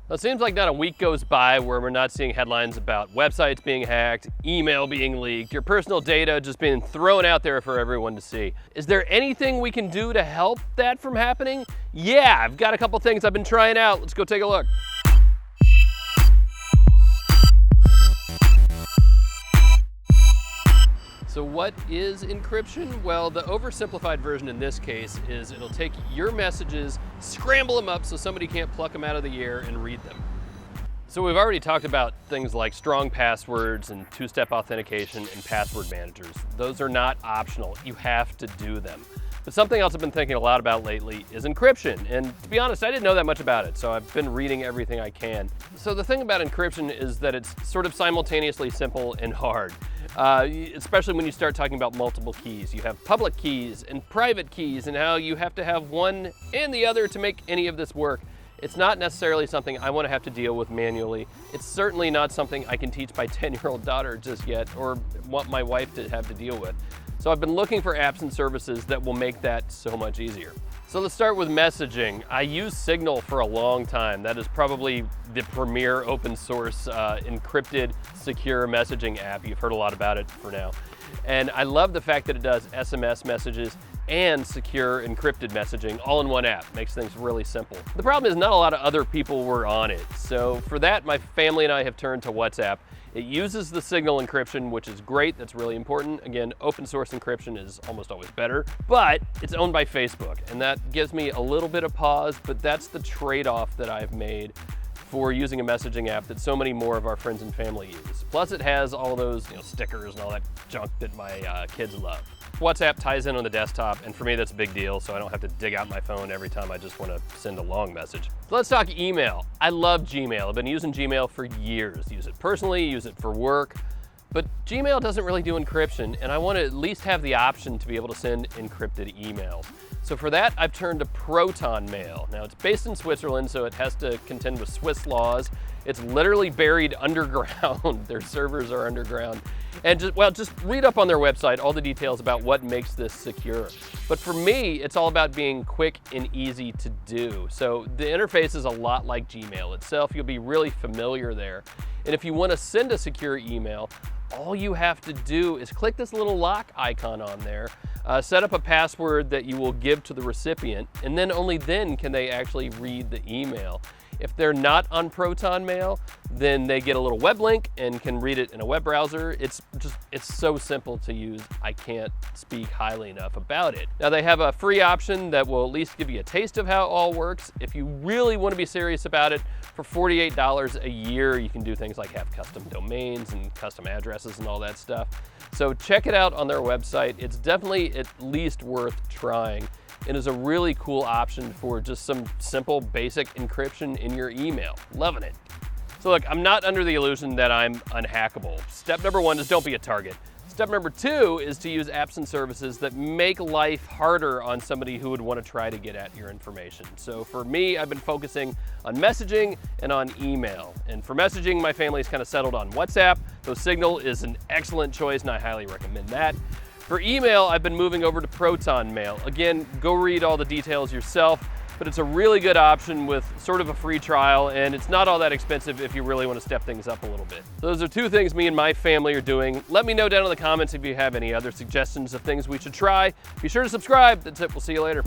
Well, it seems like not a week goes by where we're not seeing headlines about websites being hacked, email being leaked, your personal data just being thrown out there for everyone to see. Is there anything we can do to help that from happening? Yeah, I've got a couple things I've been trying out. Let's go take a look. So what is encryption? Well, the oversimplified version in this case is it'll take your messages, scramble them up so somebody can't pluck them out of the air and read them. So we've already talked about things like strong passwords and two-step authentication and password managers. Those are not optional. You have to do them. But something else I've been thinking a lot about lately is encryption. And to be honest, I didn't know that much about it, so I've been reading everything I can. So the thing about encryption is that it's sort of simultaneously simple and hard. Especially when you start talking about multiple keys. You have public keys and private keys and how you have to have one and the other to make any of this work. It's not necessarily something I want to have to deal with manually. It's certainly not something I can teach my 10-year-old daughter just yet or want my wife to have to deal with. So I've been looking for apps and services that will make that so much easier. So let's start with messaging. I used Signal for a long time. That is probably the premier open source encrypted secure messaging app. You've heard a lot about it for now. And I love the fact that it does SMS messages and secure encrypted messaging all in one app. Makes things really simple. The problem is not a lot of other people were on it. So for that, my family and I have turned to WhatsApp. It uses the Signal encryption, which is great. That's really important. Again, open source encryption is almost always better, but it's owned by Facebook, and that gives me a little bit of pause, but that's the trade-off that I've made for using a messaging app that so many more of our friends and family use. Plus it has all those stickers and all that junk that my kids love. WhatsApp ties in on the desktop, and for me that's a big deal, so I don't have to dig out my phone every time I just want to send a long message. So let's talk email. I love Gmail. I've been using Gmail for years. Use it personally, use it for work, but Gmail doesn't really do encryption, and I want to at least have the option to be able to send encrypted emails. So for that, I've turned to Proton Mail. Now it's based in Switzerland, so it has to contend with Swiss laws. It's literally buried underground. Their servers are underground. And just read up on their website all the details about what makes this secure. But for me, it's all about being quick and easy to do. So the interface is a lot like Gmail itself. You'll be really familiar there. And if you want to send a secure email, all you have to do is click this little lock icon on there, set up a password that you will give to the recipient, and then only then can they actually read the email. If they're not on Proton Mail, then they get a little web link and can read it in a web browser. It's so simple to use. I can't speak highly enough about it. Now they have a free option that will at least give you a taste of how it all works. If you really want to be serious about it, for $48 a year, you can do things like have custom domains and custom addresses and all that stuff. So check it out on their website. It's definitely at least worth trying. It is a really cool option for just some simple basic encryption in your email. Loving it. So look, I'm not under the illusion that I'm unhackable. Step number one is don't be a target. Step number two is to use apps and services that make life harder on somebody who would want to try to get at your information. So for me, I've been focusing on messaging and on email. And for messaging, my family's kind of settled on WhatsApp, though Signal is an excellent choice and I highly recommend that. For email, I've been moving over to Proton Mail. Again, go read all the details yourself, but it's a really good option with sort of a free trial, and it's not all that expensive if you really want to step things up a little bit. Those are two things me and my family are doing. Let me know down in the comments if you have any other suggestions of things we should try. Be sure to subscribe. That's it. We'll see you later.